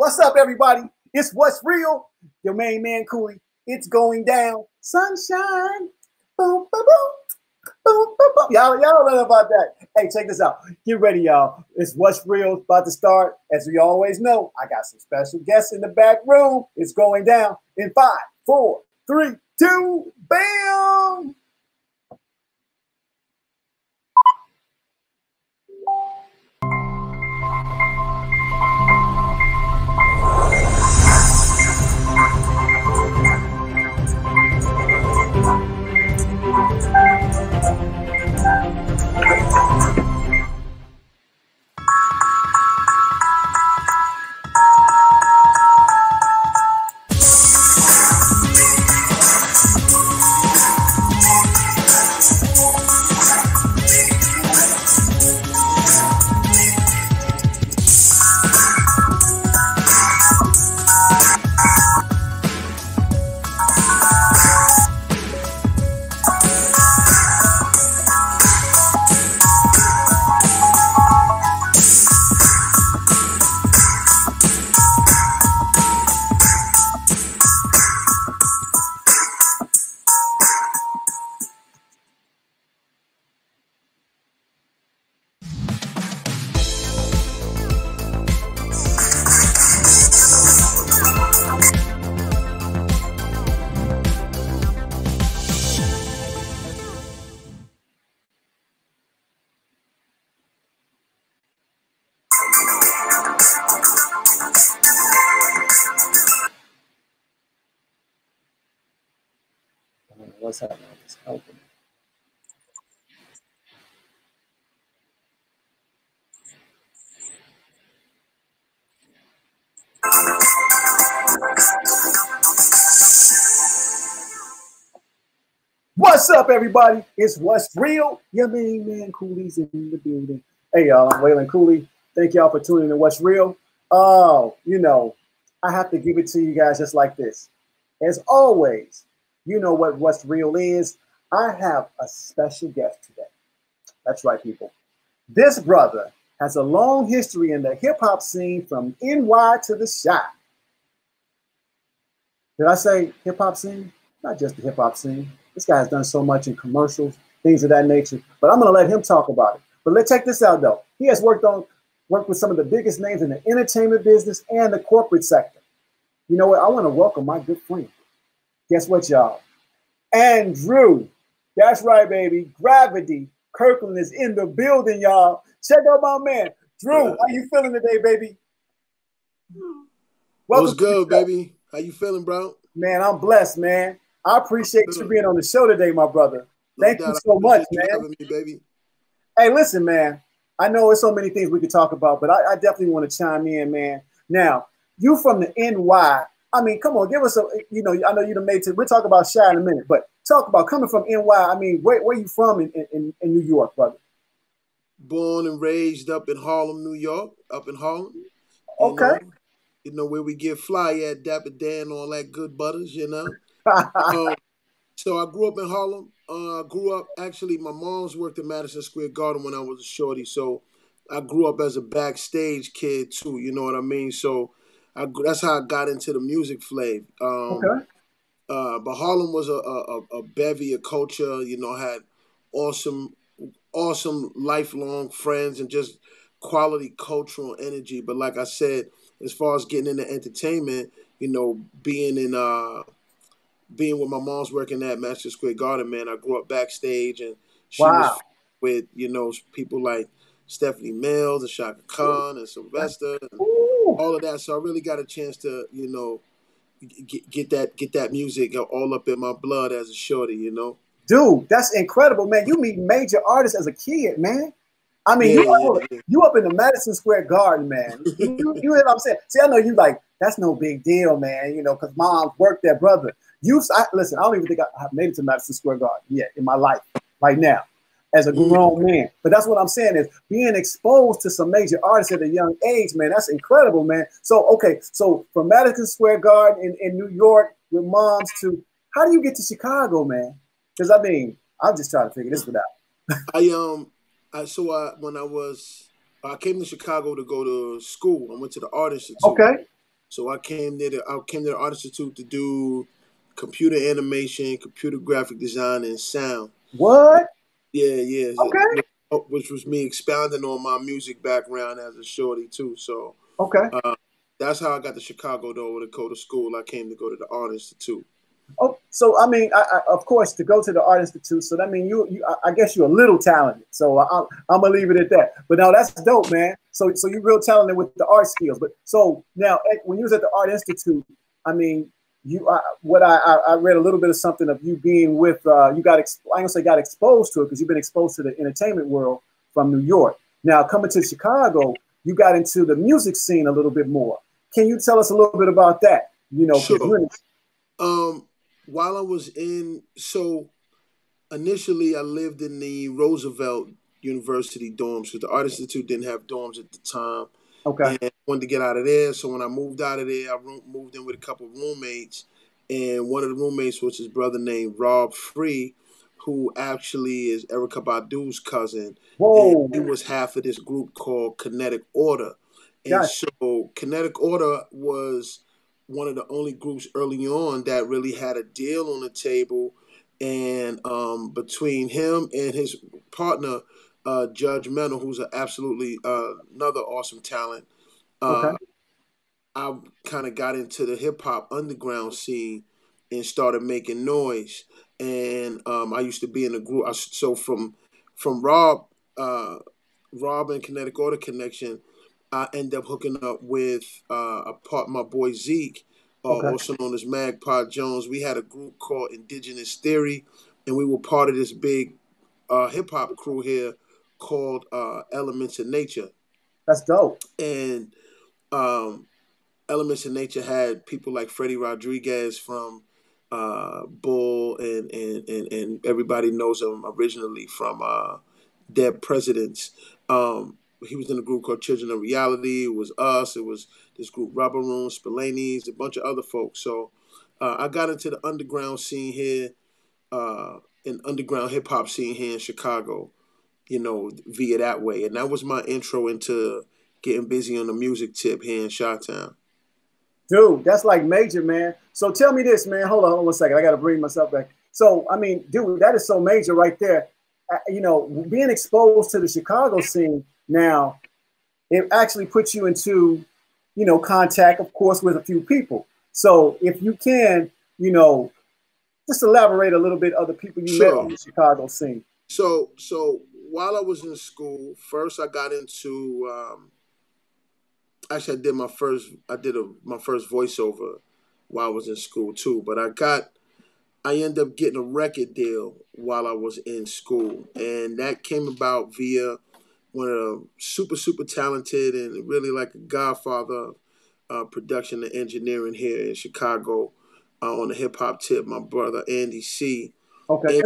What's up, everybody? It's What's Real. Your main man, Cooley. It's going down. Sunshine. Boom, boom, boom. Boom, boom, boom. Y'all know about that. Hey, check this out. Get ready, y'all. It's What's Real about to start. As we always know, I got some special guests in the back room. It's going down in 5, 4, 3, 2, bam! What's happening with this company? What's up, everybody? It's What's Real. Your main man, Cooley's in the building. Hey, y'all, I'm Waylan Cooley. Thank y'all for tuning in to What's Real. Oh, I have to give it to you guys just like this. As always, you know what What's Real is. I have a special guest today. That's right, people. This brother has a long history in the hip-hop scene from NY to the Chi. Did I say hip-hop scene? Not just the hip-hop scene. This guy has done so much in commercials, things of that nature. But I'm going to let him talk about it. But let's check this out, though. He has worked with some of the biggest names in the entertainment business and the corporate sector. You know what? I want to welcome my good friend. Guess what, y'all? Andrew. That's right, baby. Gravity Kirkland is in the building, y'all. Check out my man. Drew, how you feeling today, baby? What's good, baby? How you feeling, bro? Man, I'm blessed, man. I appreciate you being on the show today, my brother. Thank you so much, man. Having me, baby. Hey, listen, man. I know there's so many things we could talk about, but I definitely want to chime in, man. Now, you from the NY. I mean, come on, give us a, I know you done made it. We'll talk about Chi in a minute, but talk about coming from NY. I mean, where you from in New York, brother? Born and raised up in Harlem, New York, up in Harlem. Okay. You know where we get fly at, Dapper Dan, all that good butters, So I grew up in Harlem. Actually, my mom's worked at Madison Square Garden when I was a shorty. So I grew up as a backstage kid too, you know what I mean? So that's how I got into the music flavor. Okay. But Harlem was a bevy of culture, had awesome lifelong friends and just quality cultural energy. But like I said, as far as getting into entertainment, being with my mom's working at Madison Square Garden, man, I grew up backstage and she was with, people like Stephanie Mills and Shaka Khan and Sylvester and all of that. So I really got a chance to, get that music all up in my blood as a shorty, Dude, that's incredible, man. You meet major artists as a kid, man. I mean, you up in the Madison Square Garden, man. You hear what I'm saying? See, I know you like, that's no big deal, man, because mom worked there, brother. Listen, I don't even think I've made it to Madison Square Garden yet in my life right now as a grown man. But that's what I'm saying is being exposed to some major artists at a young age, man, that's incredible, man. So, okay, so from Madison Square Garden in New York with moms to, how do you get to Chicago, man? Because, I mean, I'm just trying to figure this one out. When I came to Chicago to go to school. I went to the Art Institute. Okay. So I came there to the Art Institute to do computer animation, computer graphic design, and sound. What? Yeah. Okay. Which was me expounding on my music background as a shorty too. So Okay. that's how I got to Chicago though, to go to school. I came to go to the Art Institute. Oh, so I mean, of course, to go to the Art Institute. So that mean I guess you're a little talented. So I'm gonna leave it at that. But no, that's dope, man. So you're real talented with the art skills. But so now, when you was at the Art Institute, I mean, I read a little bit of something of you being with I ain't gonna say got exposed to it because you've been exposed to the entertainment world from New York. Now coming to Chicago, you got into the music scene a little bit more. Can you tell us a little bit about that? You know, Sure. While I was so initially I lived in the Roosevelt University dorms because the Art Institute didn't have dorms at the time. Okay. And I wanted to get out of there. So when I moved out of there, I moved in with a couple of roommates. And one of the roommates was his brother named Rob Free, who actually is Erykah Badu's cousin. Whoa. And he was half of this group called Kinetic Order. And Gotcha. so Kinetic Order was one of the only groups early on that really had a deal on the table. And between him and his partner, Judge Mental, who's absolutely another awesome talent, Okay. I kind of got into the hip hop underground scene and started making noise. And I used to be in a group. So from Rob and Kinetic Order connection, I ended up hooking up with my boy Zeke, Okay. also known as Magpie Jones. We had a group called Indigenous Theory, and we were part of this big hip hop crew here called Elements of Nature. That's dope. And Elements of Nature had people like Freddie Rodriguez from Bull, and everybody knows him originally from Dead Presidents. He was in a group called Children of Reality. It was us. It was this group, Rubber Room, Spillane's, a bunch of other folks. So I got into the underground scene here, an underground hip hop scene here in Chicago, via that way. And that was my intro into getting busy on the music tip here in Chi-Town. Dude, that's like major, man. So tell me this, man. Hold on one second. I got to bring myself back. So, I mean, dude, that is so major right there. Being exposed to the Chicago scene now, it actually puts you into, contact, of course, with a few people. So if you can, just elaborate a little bit of the people you met on the Chicago scene. So while I was in school, first I got into actually I did my first voiceover while I was in school too. But I ended up getting a record deal while I was in school, and that came about via one of the super talented and really like a godfather of production and engineering here in Chicago on the hip hop tip. My brother Andy C. Okay.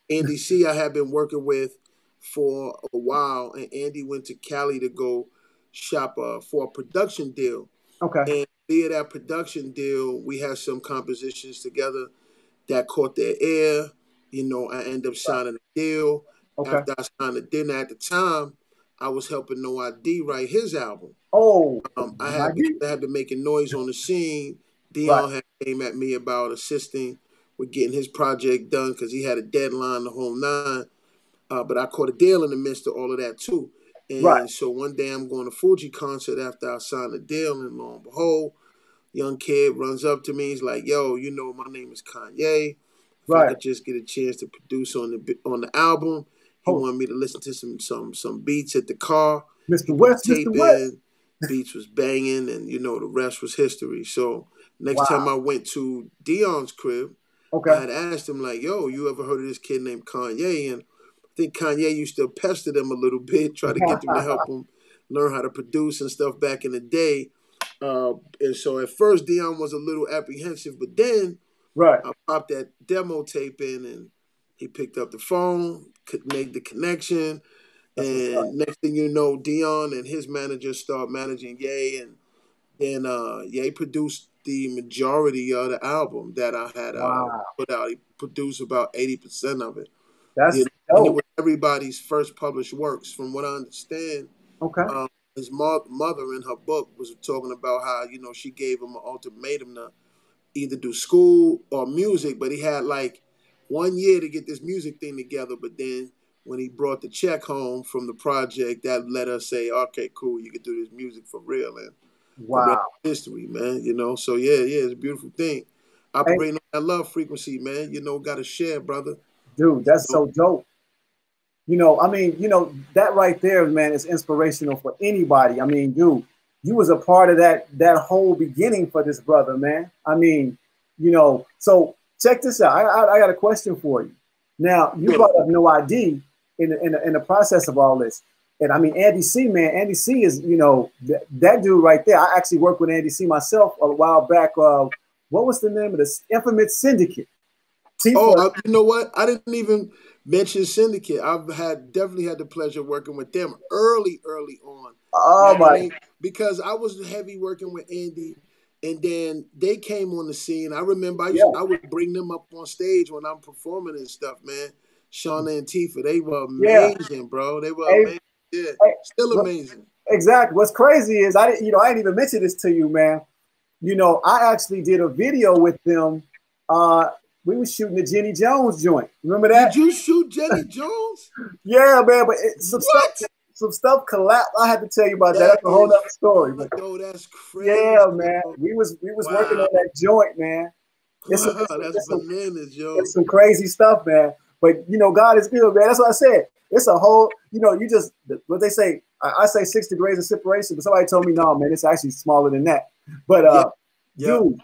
Andy C. I had been working with for a while, and Andy went to Cali to go shop for a production deal. Okay. And via that production deal, we had some compositions together that caught their ear. I ended up signing a deal. Okay. After I signed the deal, at the time, I was helping No ID write his album. Oh, I had been making noise on the scene. Dion had came at me about assisting with getting his project done because he had a deadline, the whole nine. But I caught a deal in the midst of all of that too. And so one day I'm going to Fuji concert after I signed the deal, and lo and behold, young kid runs up to me. He's like, "Yo, my name is Kanye. If I could just get a chance to produce on the album." He wanted me to listen to some beats at the car. Mr. West, Mr. West. Beats was banging, and the rest was history. So next time I went to Dion's crib, I had asked him like, "Yo, you ever heard of this kid named Kanye?" And I think Kanye used to pester them a little bit, try to get them to help him learn how to produce and stuff back in the day. And so at first Dion was a little apprehensive, but then I popped that demo tape in, and he picked up the phone, made the connection, and next thing you know, Dion and his manager start managing Ye, and then Ye produced the majority of the album that I had put out. He produced about 80% of it. That's dope. And it was everybody's first published works, from what I understand. Okay. his mother in her book was talking about how, you know, she gave him an ultimatum to either do school or music, but he had like 1 year to get this music thing together. But then when he brought the check home from the project, that let us say, okay, cool, you can do this music for real. And the rest is history, man, you know. So yeah, it's a beautiful thing. Operating on that love frequency, man, you know, got to share, brother. Dude, that's so dope. You know, I mean, you know, that right there, man, is inspirational for anybody. I mean, dude, you was a part of that whole beginning for this brother, man. I mean, you know, so check this out. I got a question for you. Now, you brought up No ID in the process of all this. And I mean, Andy C, man, Andy C is, you know, that dude right there. I actually worked with Andy C myself a while back. What was the name of this? Infamous Syndicate. You know what? I didn't even mention Syndicate. I've definitely had the pleasure of working with them early on. Oh my! Because I was heavy working with Andy, and then they came on the scene. I remember I would bring them up on stage when I'm performing and stuff, man. Shauna and Tifa, they were amazing, bro. They were amazing. Yeah, still amazing. Exactly. What's crazy is I didn't even mention this to you, man. You know, I actually did a video with them. We were shooting the Jenny Jones joint. Remember that? Did you shoot Jenny Jones? Yeah, man. But some stuff collapsed. I had to tell you about that. That's a whole other story. But, that's crazy. Yeah, man. We was working on that joint, man. That's bananas, yo. It's some crazy stuff, man. But you know, God is good, man. That's what I said. It's a whole, you know, you just what they say. I say 6 degrees of separation, but somebody told me no, man. It's actually smaller than that. But dude.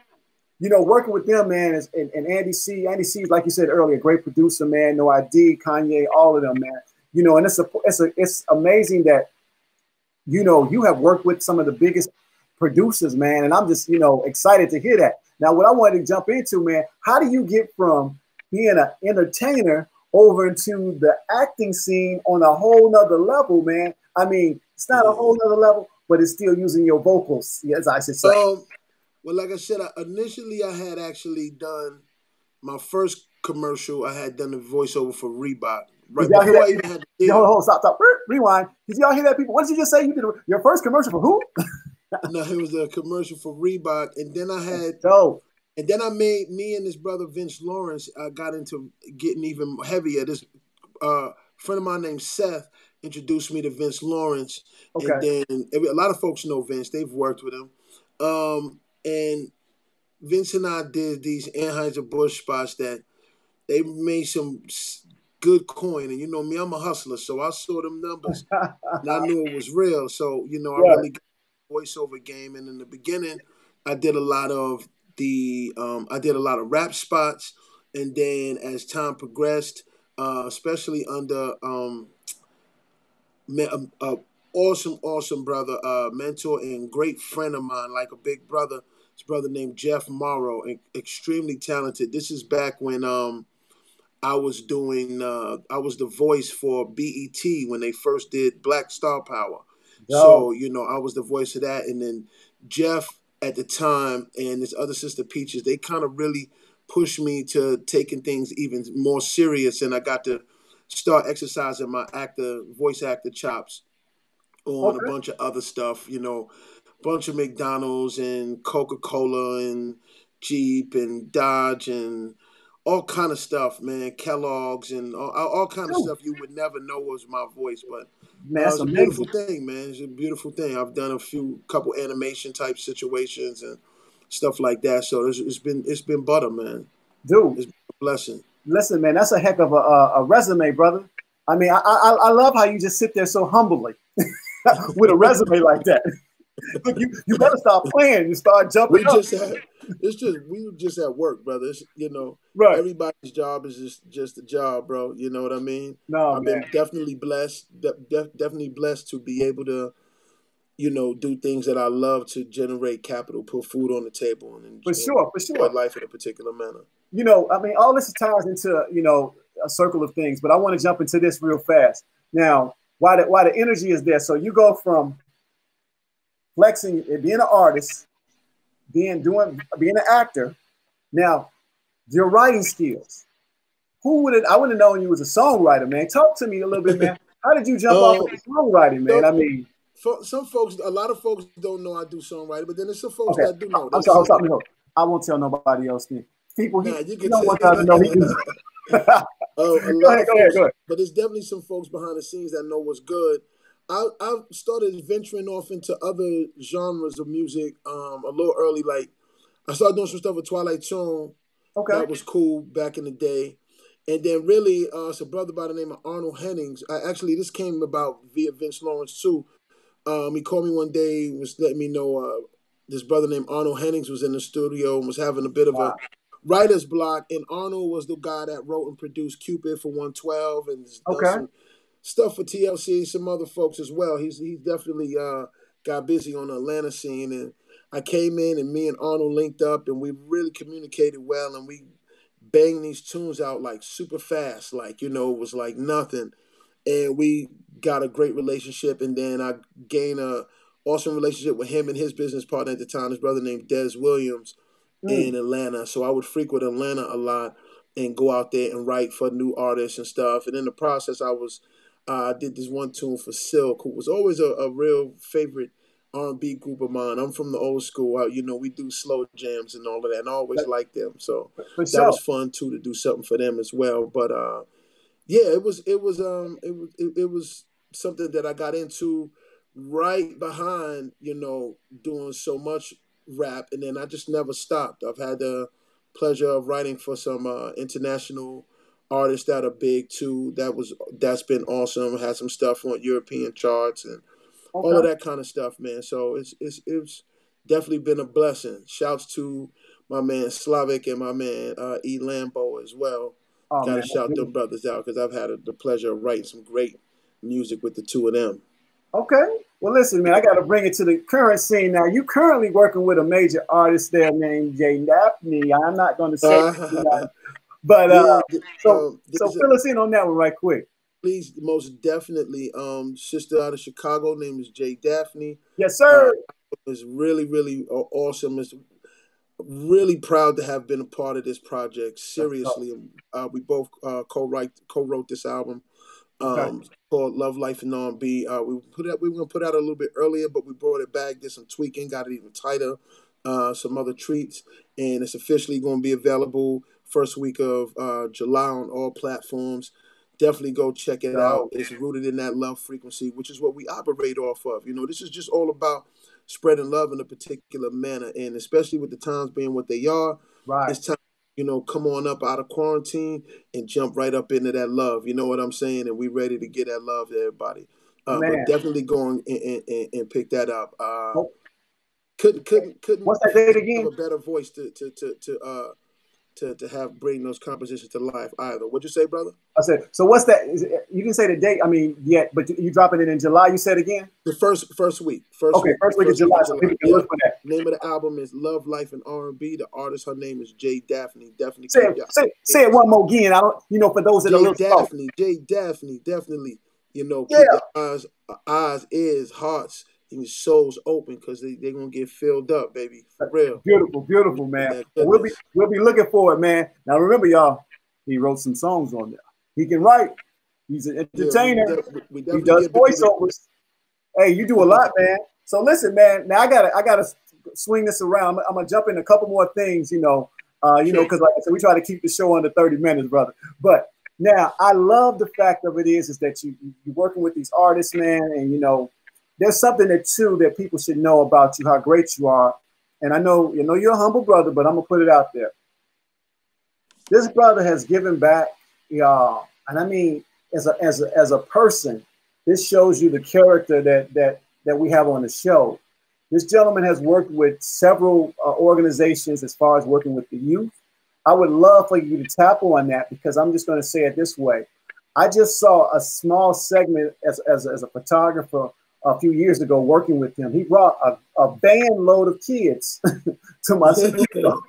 You know, working with them, man, and Andy C. Andy C. is, like you said earlier, great producer, man. No ID, Kanye, all of them, man. You know, and it's amazing that, you know, you have worked with some of the biggest producers, man. And I'm just, you know, excited to hear that. Now, what I wanted to jump into, man, how do you get from being an entertainer over into the acting scene on a whole nother level, man? I mean, it's not a whole nother level, but it's still using your vocals, as I should say. Well, like I said, initially I had actually done my first commercial. I had done the voiceover for Reebok. Right before I even had the deal. Hold, stop, rewind. Did y'all hear that, people? What did you just say? You did your first commercial for who? No, it was a commercial for Reebok, and then I had, and then I made me and this brother Vince Lawrence. I got into getting even heavier. This friend of mine named Seth introduced me to Vince Lawrence, and then a lot of folks know Vince. They've worked with him. And Vince and I did these Anheuser-Busch spots that they made some good coin. And you know me, I'm a hustler, so I saw them numbers and I knew it was real. So, you know, I really got the voiceover game. And in the beginning, I did a lot of rap spots. And then as time progressed, especially under awesome brother, mentor and great friend of mine, like a big brother. His brother named Jeff Morrow, extremely talented. This is back when I was the voice for BET when they first did Black Star Power. So, you know, I was the voice of that. And then Jeff at the time and his other sister Peaches, they kind of really pushed me to taking things even more serious. And I got to start exercising my voice actor chops on a bunch of other stuff, you know, bunch of McDonald's and Coca-Cola and Jeep and Dodge and all kind of stuff, man. Kellogg's and all kind of stuff you would never know was my voice, but it's a beautiful thing, man. It's a beautiful thing. I've done couple animation type situations and stuff like that. So it's been butter, man. Dude, it's been a blessing. Listen, man, that's a heck of a resume, brother. I mean, I love how you just sit there so humbly with a resume like that. Look, you better stop playing and start jumping up. We were just at work, brother. It's, you know, everybody's job is just a job, bro. You know what I mean? No, I've been definitely blessed, definitely blessed to be able to, you know, do things that I love to generate capital, put food on the table, and for sure, life in a particular manner. You know, I mean, all this ties into, you know, a circle of things, but I want to jump into this real fast. Now, why the energy is there. So you go from flexing, being an artist, being an actor. Now, your writing skills. I would have known you was a songwriter, man. Talk to me a little bit, man. How did you jump off of songwriting, man? I mean, some folks, a lot of folks don't know I do songwriting, but then there's some folks Okay. that do know. I'm sorry. I won't tell nobody else. People, nah, you don't want to know he do. Go ahead. But there's definitely some folks behind the scenes that know what's good. I've started venturing off into other genres of music a little early. Like I started doing some stuff with Twilight Zone. Okay. That was cool back in the day. And then really, it's a brother by the name of Arnold Hennings. Actually, this came about via Vince Lawrence too. He called me one day, was letting me know this brother named Arnold Hennings was in the studio and was having a bit of a writer's block. And Arnold was the guy that wrote and produced Cupid for 112 and done some stuff for TLC, some other folks as well. He's definitely got busy on the Atlanta scene. And I came in and me and Arnold linked up and we really communicated well and we banged these tunes out like super fast. Like, it was like nothing. And we got a great relationship. And then I gained a awesome relationship with him and his business partner at the time, his brother named Des Williams in Atlanta. So I would frequent Atlanta a lot and go out there and write for new artists and stuff. And in the process, I did this one tune for Silk, who was always a real favorite R&B group of mine. I'm from the old school. We do slow jams and all of that, and I always liked them. So that was fun too to do something for them as well. But yeah, it was something that I got into right behind, doing so much rap, and then I just never stopped. I've had the pleasure of writing for some international artists that are big too. That's been awesome. Had some stuff on European charts and all of that kind of stuff, man. So it's definitely been a blessing. Shouts to my man Slavic and my man E Lambo as well. Gotta shout them brothers out because I've had the pleasure of writing some great music with the two of them. Okay. Well, listen, man, I got to bring it to the current scene now. You currently working with a major artist there named Jay Daphne. I'm not going to say, but so fill us in on that one right quick. Please, most definitely. Sister out of Chicago, name is Jay Daphne. Yes, sir. It's really, really awesome. It's really proud to have been a part of this project. Seriously, we both co-wrote this album called Love, Life, and R&B. We were going to put out a little bit earlier, but we brought it back, did some tweaking, got it even tighter, some other treats, and it's officially going to be available first week of July on all platforms. Definitely go check it out. It's rooted in that love frequency, which is what we operate off of. This is just all about spreading love in a particular manner, and especially with the times being what they are, it's time, come on up out of quarantine and jump right up into that love. You know what I'm saying? And we ready to get that love to everybody. But definitely go and pick that up. Couldn't what's that date again? Have a better voice to have bring those compositions to life either. What'd you say, brother? I said, so what's that? You didn't say the date. I mean, yet, but you dropping it in July. You said again? The first week. First week of July. So people can look for that. Name of the album is Love, Life, and R&B. The artist, her name is Jay Daphne. Definitely say it one more again. I don't. For those that are little Daphne, Jay Daphne, definitely. Keep your eyes, ears, hearts, and your souls open because they're gonna get filled up, baby. For real. Beautiful, man. We'll be looking for it, man. Now remember, y'all, he wrote some songs on there. He can write. He's an entertainer. He does voiceovers. Hey, you do a lot, man. So listen, man. Now I gotta swing this around. I'm gonna jump in a couple more things, because like I said, we try to keep the show under 30 minutes, brother. But now I love the fact of it is that you're working with these artists, man, and there's something that people should know about you, how great you are. And I know you're a humble brother, but I'm gonna put it out there. This brother has given back, y'all, and I mean, as a person, this shows you the character that we have on the show. This gentleman has worked with several organizations as far as working with the youth. I would love for you to tap on that because I'm just going to say it this way. I just saw a small segment as a photographer a few years ago working with him. He brought a van load of kids to my studio.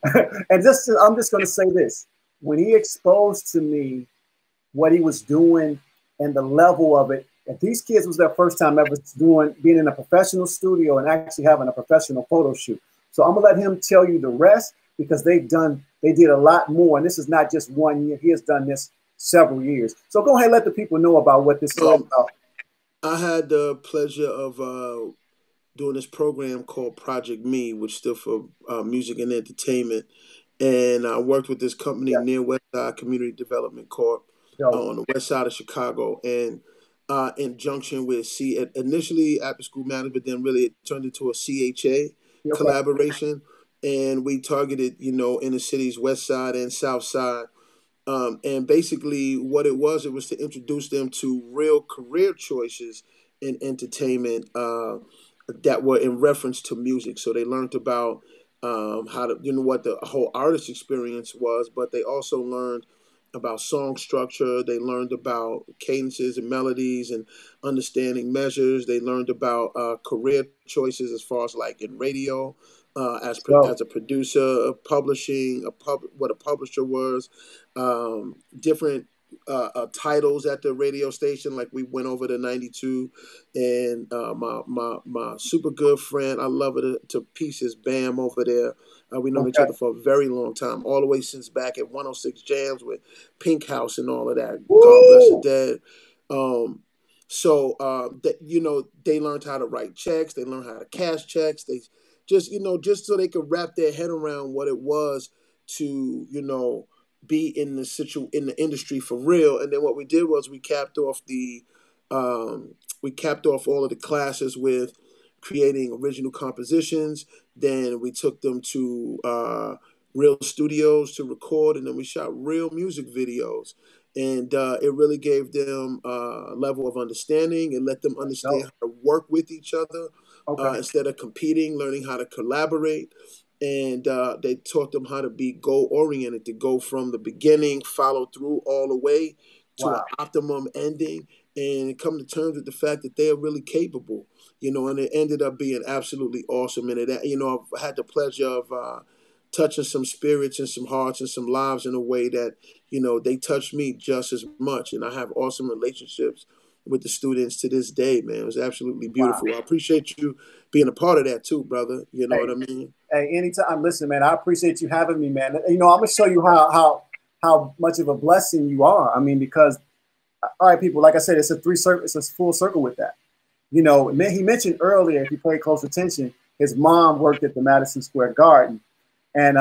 And I'm just going to say this. When he exposed to me what he was doing and the level of it, if these kids was their first time ever being in a professional studio and actually having a professional photo shoot. So I'm gonna let him tell you the rest because they did a lot more. And this is not just 1 year. He has done this several years. So go ahead and let the people know about what this is all about. I had the pleasure of doing this program called Project Me, which stood for Music and Entertainment. And I worked with this company Yeah. near Westside Community Development Corp Yo. on the west side of Chicago. And in junction with initially after school management, but then really it turned into a CHA Okay. collaboration. And we targeted, in the city's west side and south side. And basically, what it was to introduce them to real career choices in entertainment that were in reference to music. So they learned about how to, what the whole artist experience was, but they also learned about song structure. They learned about cadences and melodies and understanding measures. They learned about career choices as far as like in radio, as a producer, publishing, what a publisher was, different titles at the radio station. Like we went over to 92, and my super good friend, I love her to pieces, Bam over there. We known each other for a very long time, all the way since back at 106 Jams with Pink House and all of that. Woo! God bless the dead. They learned how to write checks. They learned how to cash checks. They just so they could wrap their head around what it was to, be in the industry for real. And then what we did was we capped off all of the classes with creating original compositions. Then we took them to real studios to record, and then we shot real music videos. And it really gave them a level of understanding. It let them understand how to work with each other instead of competing, learning how to collaborate. And they taught them how to be goal-oriented, to go from the beginning, follow through all the way to an optimum ending, and come to terms with the fact that they are really capable, and it ended up being absolutely awesome. And I've had the pleasure of touching some spirits and some hearts and some lives in a way that, they touched me just as much. And I have awesome relationships with the students to this day, man. It was absolutely beautiful. I appreciate you being a part of that too, brother. You know what I mean? Hey, anytime. Listen, man, I appreciate you having me, man. I'm gonna show you how much of a blessing you are. I mean, because all right, people, like I said, it's a full circle with that. He mentioned earlier, if you pay close attention, his mom worked at the Madison Square Garden, and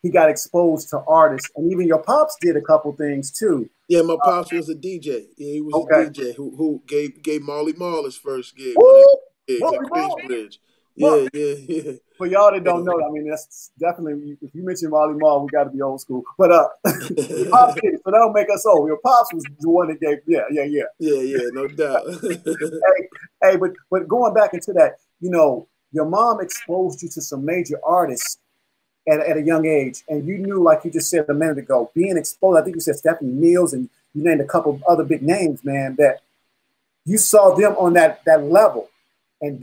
he got exposed to artists, and even your pops did a couple things too. Yeah, my pops was a DJ. Yeah, he was a DJ who gave Marley Marl his first gig at Queensbridge. Yeah. For y'all that don't know, I mean, that's definitely, if you mention Marley Marl, we got to be old school. But pops did it, so that'll make us old. Your pops was the one that gave, yeah, no doubt. hey, but going back into that, your mom exposed you to some major artists at a young age, and you knew, like you just said a minute ago, being exposed. I think you said Stephanie Mills, and you named a couple of other big names, man, that you saw them on that level, and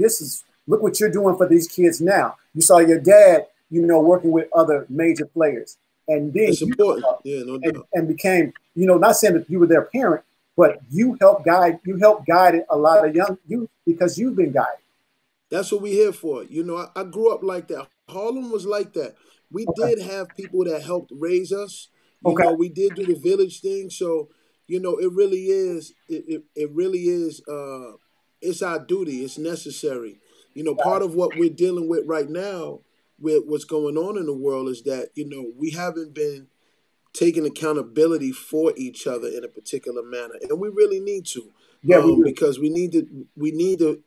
look what you're doing for these kids now. You saw your dad, working with other major players, and then it's important, no doubt, and became, not saying that you were their parent, but you helped guide a lot of young youth because you've been guided. That's what we're here for. I grew up like that. Harlem was like that. We did have people that helped raise us. We did do the village thing. So, it really is. It really is. It's our duty. It's necessary. Part of what we're dealing with right now, with what's going on in the world, is that we haven't been taking accountability for each other in a particular manner, and we really need to. Because we need to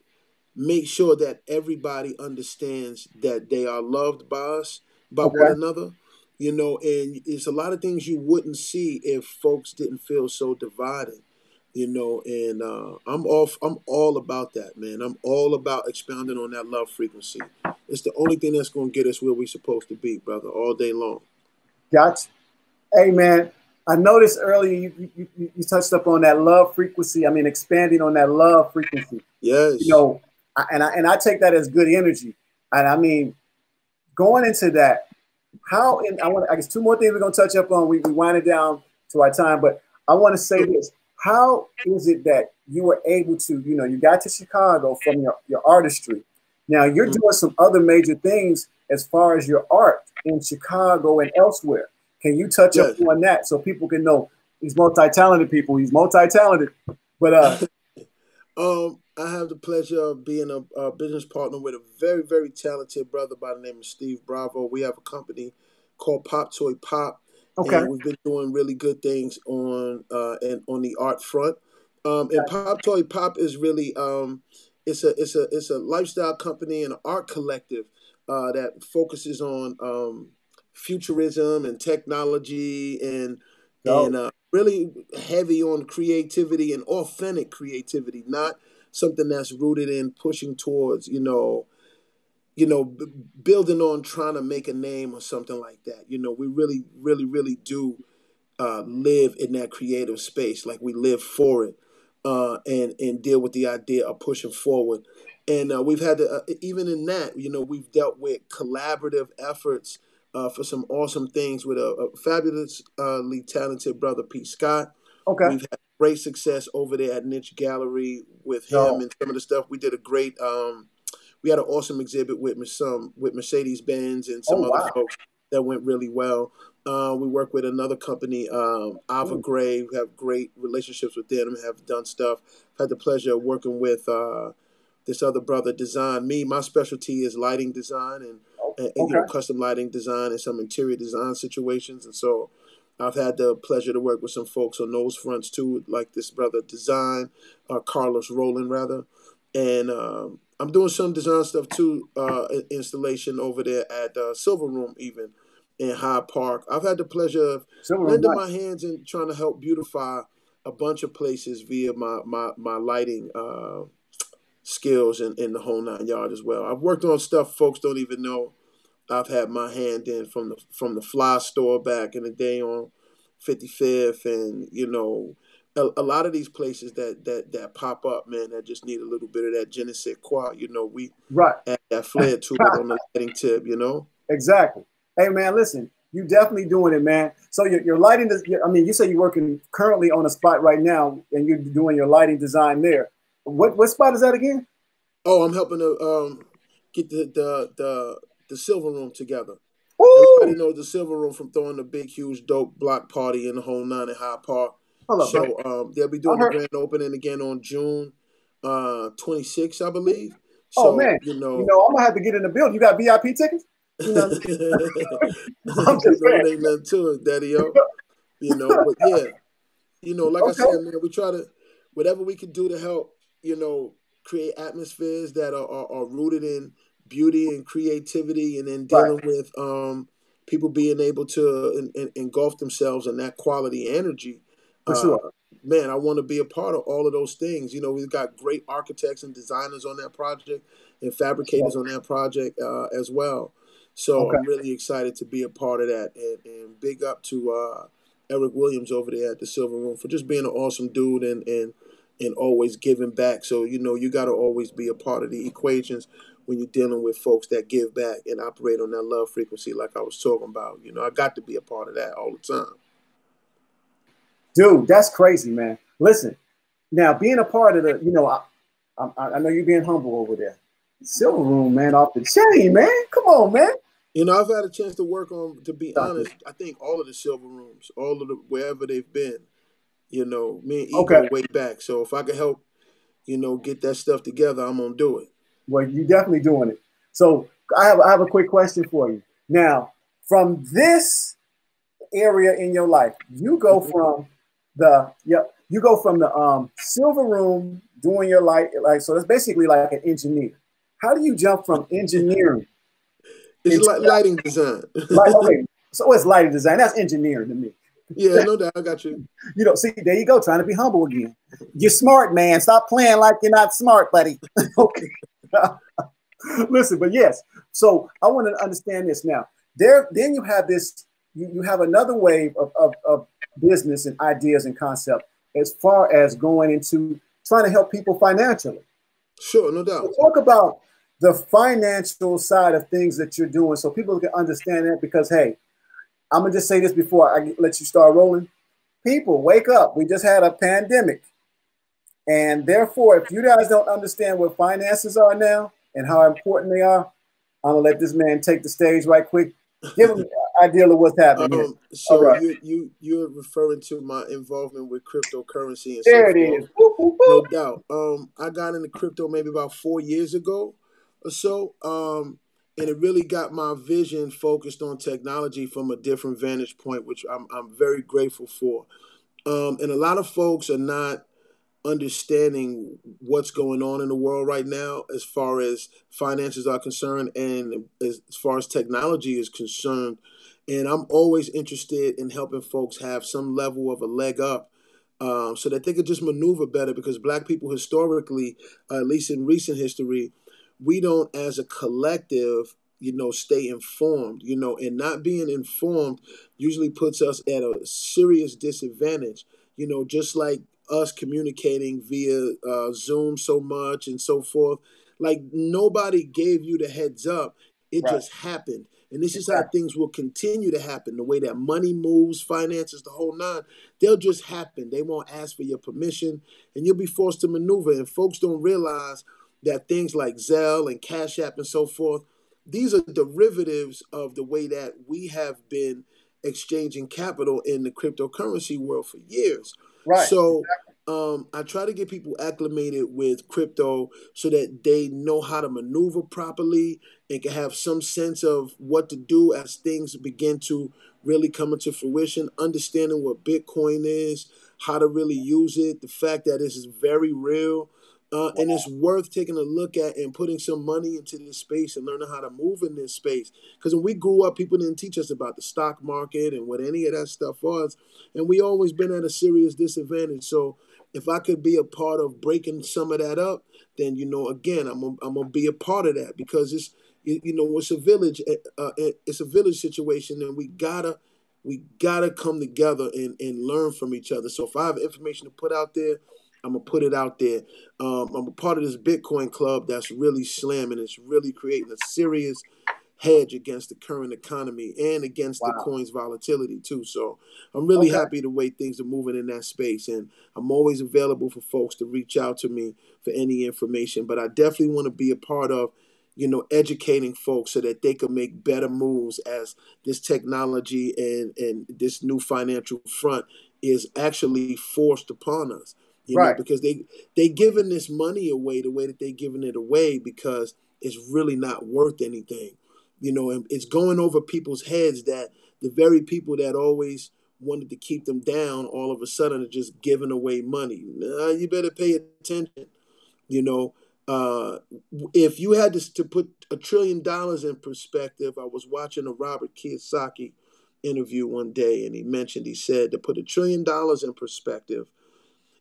make sure that everybody understands that they are loved by us, by one another, and it's a lot of things you wouldn't see if folks didn't feel so divided, and I'm all about that, man. I'm all about expounding on that love frequency. It's the only thing that's going to get us where we're supposed to be, brother, all day long. Gotcha. Hey, man, I noticed earlier you touched up on that love frequency. I mean, expanding on that love frequency. Yes. And I take that as good energy. And I mean, going into that, I guess two more things we're going to touch up on. We wind it down to our time, but I want to say this. How is it that you were able to, you got to Chicago from your artistry. Now you're doing some other major things as far as your art in Chicago and elsewhere. Can you touch up on that so people can know he's multi-talented people? He's multi-talented, but I have the pleasure of being a business partner with a very, very talented brother by the name of Steve Bravo. We have a company called Pop Toy Pop, Okay. and we've been doing really good things on the art front. And Pop Toy Pop is really it's a lifestyle company and an art collective that focuses on futurism and technology and really heavy on creativity and authentic creativity, not something that's rooted in pushing towards, building on trying to make a name or something like that. We really, really, really do live in that creative space, like we live for it, and deal with the idea of pushing forward. And we've had to, even in that, we've dealt with collaborative efforts for some awesome things with a fabulously talented brother, Pete Scott. Okay. We've had great success over there at Niche Gallery with him and some of the stuff. We did a great. We had an awesome exhibit with Mercedes Benz and some other folks that went really well. We work with another company, Ava Gray. We have great relationships with them. Have done stuff. I've had the pleasure of working with this other brother, Design Me. My specialty is lighting design and custom lighting design and some interior design situations. And so I've had the pleasure to work with some folks on those fronts too, like this brother Design, Carlos Rowland rather. And I'm doing some design stuff too, installation over there at Silver Room even in Hyde Park. I've had the pleasure of lending my hands in trying to help beautify a bunch of places via my lighting skills in the whole 9 yards as well. I've worked on stuff folks don't even know I've had my hand in from the Fly store back in the day on 55th, and a lot of these places that pop up, man, that just need a little bit of that je ne sais quoi. We add that flair to it on the lighting tip. Exactly. Hey, man, listen, you definitely doing it, man. So your lighting, you say you're working currently on a spot right now, and you're doing your lighting design there. What spot is that again? Oh, I'm helping to get the Silver Room together. Ooh. Everybody knows the Silver Room from throwing the big, huge, dope block party in the whole 9 in Hyde Park. So they'll be doing the grand opening again on June 26th, I believe. Oh so, man, I'm gonna have to get in the building. You got VIP tickets? I'm just saying. It ain't nothing to it, Daddy-o. But yeah, like I said, man, we try to whatever we can do to help, create atmospheres that are rooted in beauty and creativity, and then dealing with people being able to engulf themselves in that quality energy. For sure. Man, I want to be a part of all of those things. We've got great architects and designers on that project and fabricators on that project as well. So I'm really excited to be a part of that, and big up to Eric Williams over there at the Silver Room for just being an awesome dude and always giving back. So, you got to always be a part of the equations when you're dealing with folks that give back and operate on that love frequency like I was talking about. I got to be a part of that all the time. Dude, that's crazy, man. Listen, now being a part of the, I know you're being humble over there. Silver Room, man, off the chain, man. Come on, man. I've had a chance to work on, to be honest, I think all of the Silver Rooms, all of the, wherever they've been, me and E go way back. So if I could help, get that stuff together, I'm going to do it. Well, you're definitely doing it. So I have a quick question for you. Now, from this area in your life, you go from the Silver Room doing your light, so that's basically like an engineer. How do you jump from engineering? It's like lighting design. So it's lighting design. That's engineering to me. Yeah, no doubt. I got you. See, there you go, trying to be humble again. You're smart, man. Stop playing like you're not smart, buddy. Okay. Listen, but yes. So I want to understand this now. Then you have this. You have another wave of business and ideas and concept as far as going into trying to help people financially. Sure, no doubt. So talk about the financial side of things that you're doing so people can understand that, because, hey, I'm going to just say this before I let you start rolling. People, wake up. We just had a pandemic. And therefore, if you guys don't understand what finances are now and how important they are, I'm going to let this man take the stage right quick. Give him an idea of what's happening. So you're referring to my involvement with cryptocurrency and there it is. Woo, No doubt. I got into crypto maybe about 4 years ago or so. And it really got my vision focused on technology from a different vantage point, which I'm very grateful for. And a lot of folks are not understanding what's going on in the world right now as far as finances are concerned and as far as technology is concerned. And I'm always interested in helping folks have some level of a leg up, so that they could just maneuver better, because Black people historically, at least in recent history, we don't as a collective, stay informed, and not being informed usually puts us at a serious disadvantage, just like us communicating via Zoom so much and so forth. Like, nobody gave you the heads up. It Right. just happened. And this is how things will continue to happen. The way that money moves, finances, the whole nine, they'll just happen. They won't ask for your permission, and you'll be forced to maneuver. And folks don't realize that things like Zelle and Cash App and so forth, these are derivatives of the way that we have been exchanging capital in the cryptocurrency world for years. Right. So I try to get people acclimated with crypto so that they know how to maneuver properly and can have some sense of what to do as things begin to really come into fruition, understanding what Bitcoin is, how to really use it, the fact that this is very real. And it's worth taking a look at and putting some money into this space and learning how to move in this space. Because when we grew up, people didn't teach us about the stock market and what any of that stuff was. And we always been at a serious disadvantage. So if I could be a part of breaking some of that up, then, again, I'm gonna be a part of that, because it's a village. It's a village situation, and we gotta come together and learn from each other. So if I have information to put out there, I'm gonna put it out there. I'm a part of this Bitcoin club that's really slamming. It's really creating a serious hedge against the current economy and against the coin's volatility too. So I'm really happy the way things are moving in that space, and I'm always available for folks to reach out to me for any information. But I definitely want to be a part of, educating folks so that they can make better moves as this technology and this new financial front is actually forced upon us. Because they giving this money away the way that they giving it away, because it's really not worth anything. And it's going over people's heads that the very people that always wanted to keep them down all of a sudden are just giving away money. You better pay attention. If you had to put $1 trillion in perspective, I was watching a Robert Kiyosaki interview one day, and he said to put $1 trillion in perspective,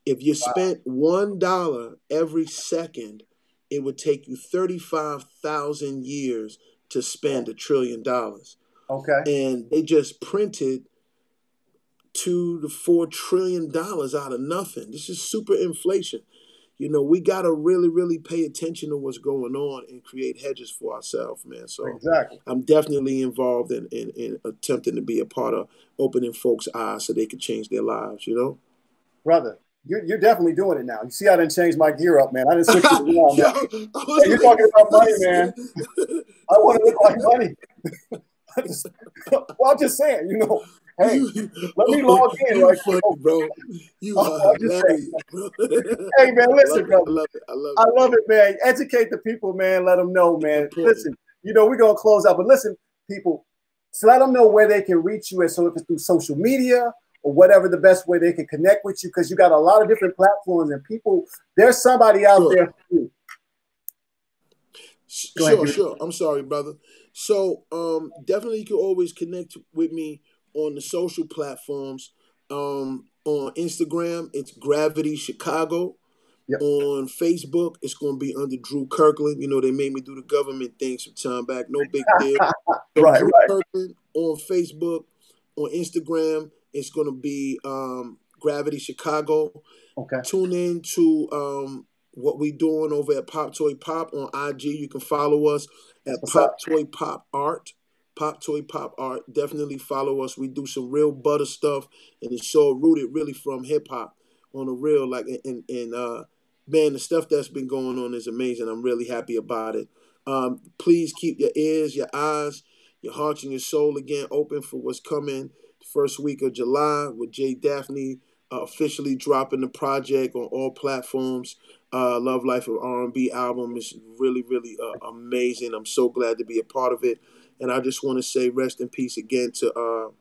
if you spent $1 every second, it would take you 35,000 years to spend $1 trillion. Okay. And they just printed $2 to $4 trillion out of nothing. This is super inflation. We got to really, really pay attention to what's going on and create hedges for ourselves, man. So I'm definitely involved in attempting to be a part of opening folks' eyes so they can change their lives, Brother, you're definitely doing it now. You see, I didn't change my gear up, man. I didn't switch it around. Hey, you're talking about money, man. I want to look like money. I'm just saying, hey, let me log in right quick, bro. You are hilarious, bro. Hey, man, listen, bro. I love it, man. Educate the people, man. Let them know, man. Listen, we're going to close out, but listen, people, so let them know where they can reach you. And so if it's through social media or whatever the best way they can connect with you, because you got a lot of different platforms and people, there's somebody out there for you. Sure. I'm sorry, brother. So definitely you can always connect with me on the social platforms. On Instagram, it's Gravity Chicago. Yep. On Facebook, it's going to be under Drew Kirkland. They made me do the government thing some time back. No big deal. So Drew Kirkland on Facebook. On Instagram, it's going to be Gravity Chicago. Okay. Tune in to what we doing over at Pop Toy Pop on IG. You can follow us at Pop Toy Pop Art. Pop Toy Pop Art. Definitely follow us. We do some real butter stuff, and it's so rooted really from hip hop on the real. Man, the stuff that's been going on is amazing. I'm really happy about it. Please keep your ears, your eyes, your hearts, and your soul again open for what's coming the first week of July with Jay Daphne officially dropping the project on all platforms. Love Life of R&B album is really, really amazing. I'm so glad to be a part of it. And I just want to say rest in peace again to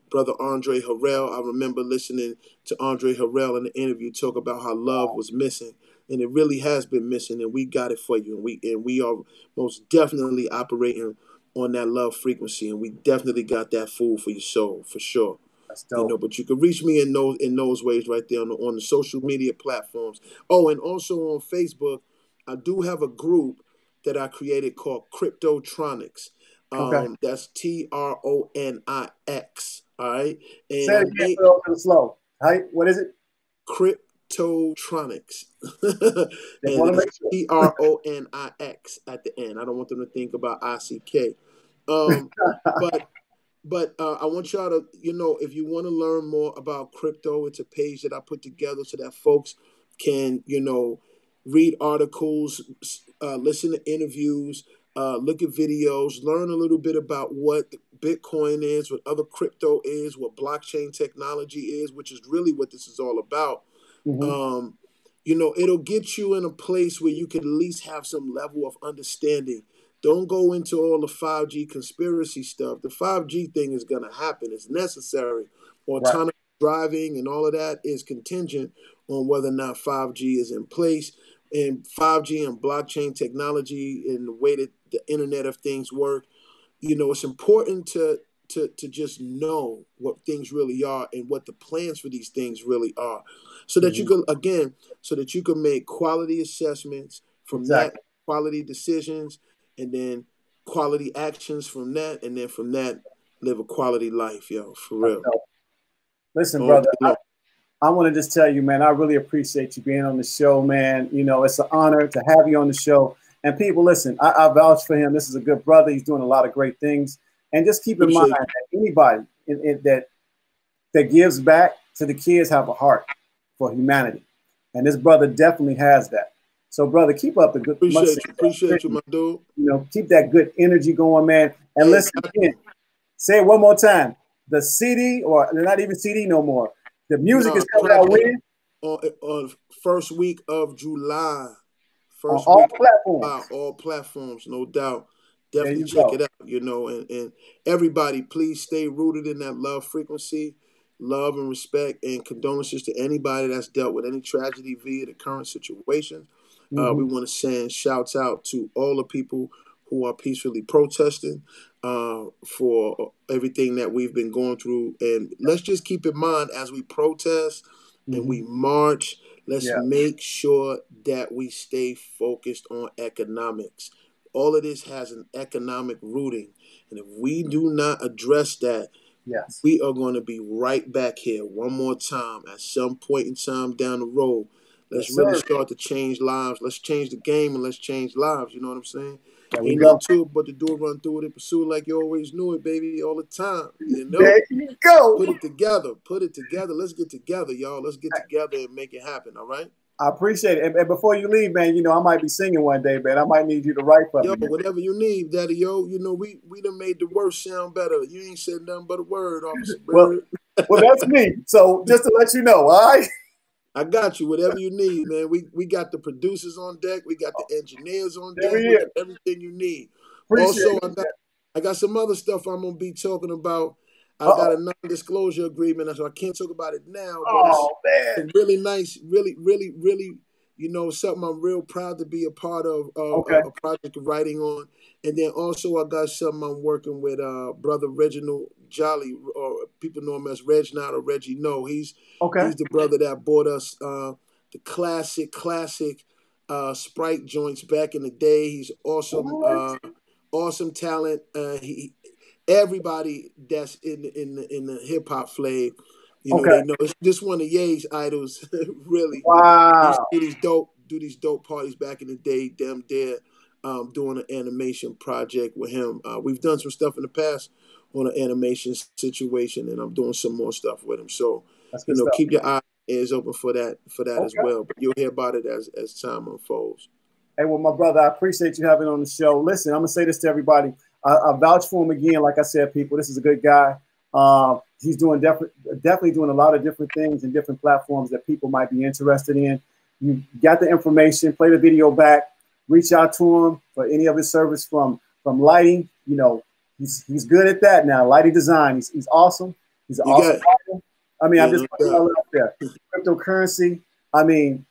Brother Andre Harrell. I remember listening to Andre Harrell in the interview talk about how love was missing. And it really has been missing, and we got it for you. And we are most definitely operating on that love frequency, and we definitely got that food for your soul, for sure. That's dope. But you can reach me in those ways right there on the social media platforms. Oh, and also on Facebook, I do have a group that I created called Cryptotronics. That's Tronix. All right. And say it again, a little slow. Right? What is it? Cryptotronics. And it's Tronix at the end. I don't want them to think about ICK. But I want y'all to, if you want to learn more about crypto, it's a page that I put together so that folks can, read articles, listen to interviews, look at videos, learn a little bit about what Bitcoin is, what other crypto is, what blockchain technology is, which is really what this is all about. Mm-hmm. It'll get you in a place where you can at least have some level of understanding. Don't go into all the 5G conspiracy stuff. The 5G thing is going to happen. It's necessary. Autonomous driving and all of that is contingent on whether or not 5G is in place. And 5G and blockchain technology and the way that the Internet of Things work, it's important to just know what things really are and what the plans for these things really are. So that you can make quality assessments from that, quality decisions, and then quality actions from that, and then from that, live a quality life, for real. Listen, brother, I want to just tell you, man, I really appreciate you being on the show, man. It's an honor to have you on the show. And people, listen, I vouch for him. This is a good brother. He's doing a lot of great things. And just keep in mind that anybody that gives back to the kids have a heart for humanity. And this brother definitely has that. So, brother, keep up the good. Appreciate you, my dude. Keep that good energy going, man. And listen, again, say it one more time. The CD, or they're not even CD no more. The music is coming out when? On first week of July. All platforms, no doubt. Definitely check it out, and everybody, please stay rooted in that love frequency, love and respect, and condolences to anybody that's dealt with any tragedy via the current situation. We want to send shouts out to all the people who are peacefully protesting for everything that we've been going through. And let's just keep in mind as we protest and we march, let's make sure that we stay focused on economics. All of this has an economic rooting. And if we do not address that, we are going to be right back here one more time at some point in time down the road. Let's really start to change lives. Let's change the game and let's change lives. You know what I'm saying? Ain't nothing to it but to do it, run through it, and pursue it like you always knew it, baby, all the time. There you go. Put it together. Let's get together, y'all. Let's get together and make it happen, all right? I appreciate it. And before you leave, man, I might be singing one day, man. I might need you to write for me. Whatever you need, daddy, we done made the words sound better. You ain't said nothing but a word, Officer Bird. Well, that's me. So just to let you know, all right? I got you. Whatever you need, man. We got the producers on deck. We got the engineers on deck. We got everything you need. I got some other stuff I'm gonna be talking about. I got a non-disclosure agreement, so I can't talk about it now. But it's really nice, really, really, really, something I'm real proud to be a part of a project of writing on. And then also I got something I'm working with Brother Reginald Jolly, or people know him as Reg Not or Reggie No. He's the brother that bought us the classic Sprite joints back in the day. He's awesome, awesome talent. Everybody that's in the hip hop flavor, they know it's just one of Ye's idols. Really, wow. Do these dope parties back in the day. Damn, they're doing an animation project with him. We've done some stuff in the past on an animation situation, and I'm doing some more stuff with him. So keep your eyes and ears open for that as well. But you'll hear about it as time unfolds. Hey, well, my brother, I appreciate you having on the show. Listen, I'm gonna say this to everybody. I vouch for him again. Like I said, people, this is a good guy. he's doing definitely doing a lot of different things and different platforms that people might be interested in. You got the information, play the video back, reach out to him for any of his service from lighting. You know, he's good at that now. Lighting design. He's awesome. He's an awesome writer. I mean, I'm just putting it all out there. Cryptocurrency. I mean,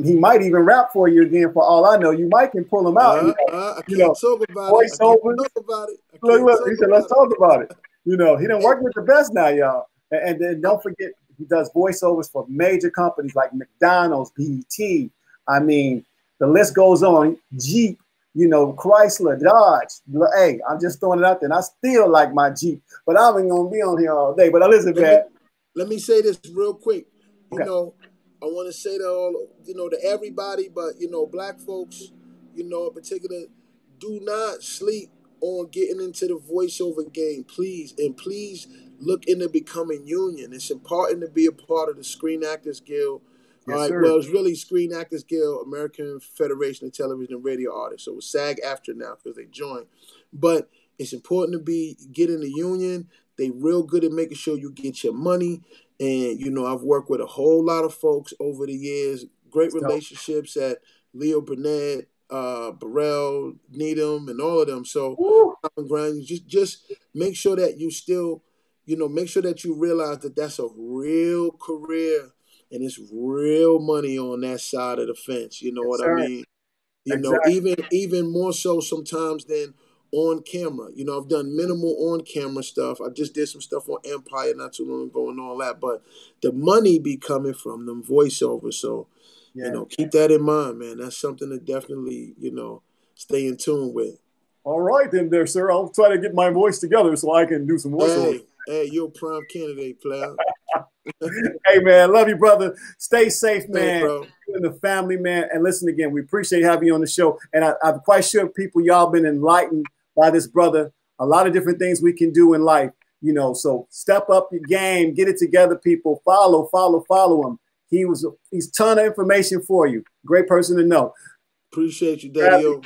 he might even rap for you again. For all I know, you might can pull him out. I can't talk about voiceovers. Look, he said, "Let's talk about it." You know, he done work with the best now, y'all. And then don't forget, he does voiceovers for major companies like McDonald's, BET. I mean, the list goes on. Jeep, you know, Chrysler, Dodge. Hey, I'm just throwing it out there. And I still like my Jeep, but I ain't gonna be on here all day. But listen, man. Let me say this real quick. You know, I want to say to all, you know, to everybody, but, you know, black folks, you know, in particular, do not sleep on getting into the voiceover game, please. And please look into becoming union. It's important to be a part of the Screen Actors Guild. Yes, all right, sir. well, it's really Screen Actors Guild, American Federation of Television and Radio Artists. So it's SAG-AFTRA now because they joined. But it's important to get in the union. They real good at making sure you get your money. And, you know, I've worked with a whole lot of folks over the years. Great relationships at Leo Burnett, Burrell, Needham, and all of them. So just make sure that you still, you know, make sure that you realize that that's a real career and it's real money on that side of the fence. You know what I mean? You know, even more so sometimes than on camera. You know, I've done minimal on camera stuff. I just did some stuff on Empire not too long ago and all that. But the money be coming from them voiceovers. So, you know, keep that in mind, man. That's something to definitely, you know, stay in tune with. All right, then, there, sir. I'll try to get my voice together so I can do some voiceover. Hey, you're a prime candidate, player. Hey, man, love you, brother. Stay safe, man. Hey, bro. You and the family, man. And listen again, we appreciate having you on the show. And I'm quite sure people, y'all been enlightened by this brother. A lot of different things we can do in life, you know. So step up your game, get it together, people. Follow him. He's a ton of information for you. Great person to know. Appreciate you, Daddy-O.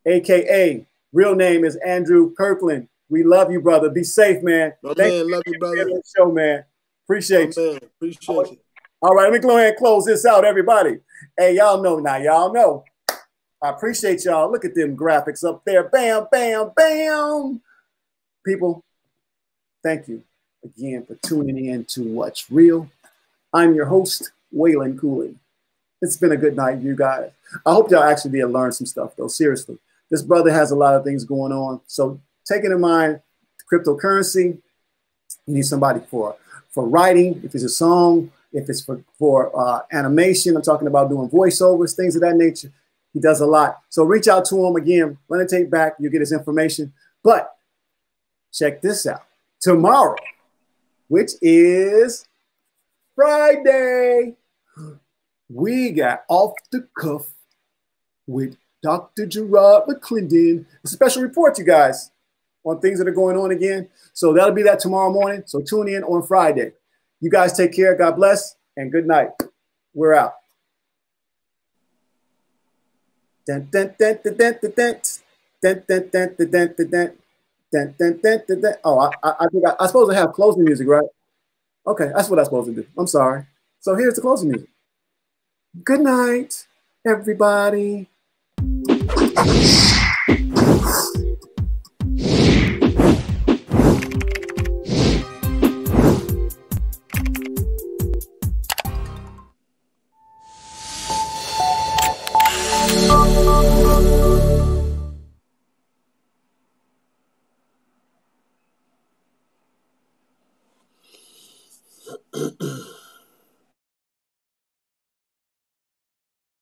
AKA, real name is Andrew Kirkland. We love you, brother. Be safe, man. Man, love you, brother. Show, man. Appreciate you. Man, appreciate you. All right, let me go ahead and close this out, everybody. Hey, y'all know now. Y'all know. I appreciate y'all. Look at them graphics up there. Bam, bam, bam. People, thank you again for tuning in to What's Real. I'm your host, Waylan Cooley. It's been a good night, you guys. I hope y'all actually did learn some stuff, though. Seriously. This brother has a lot of things going on. So take it in mind, cryptocurrency, you need somebody for writing, if it's a song, if it's for animation. I'm talking about doing voiceovers, things of that nature. He does a lot. So reach out to him. Again, run a tape back. You'll get his information. But check this out. Tomorrow, which is Friday, we got Off the Cuff with Dr. Gerard McClendon. A special report, you guys, on things that are going on again. So that'll be that tomorrow morning. So tune in on Friday. You guys take care. God bless and good night. We're out. Dun, dun, dun, dun, dun, dun, dun. Dun, dun, dun, dun, dun, dun, dun. Dun, dun, dun, dun, dun. Oh, I think I'm supposed to have closing music, right? Okay, that's what I'm supposed to do. I'm sorry. So here's the closing music. Good night, everybody.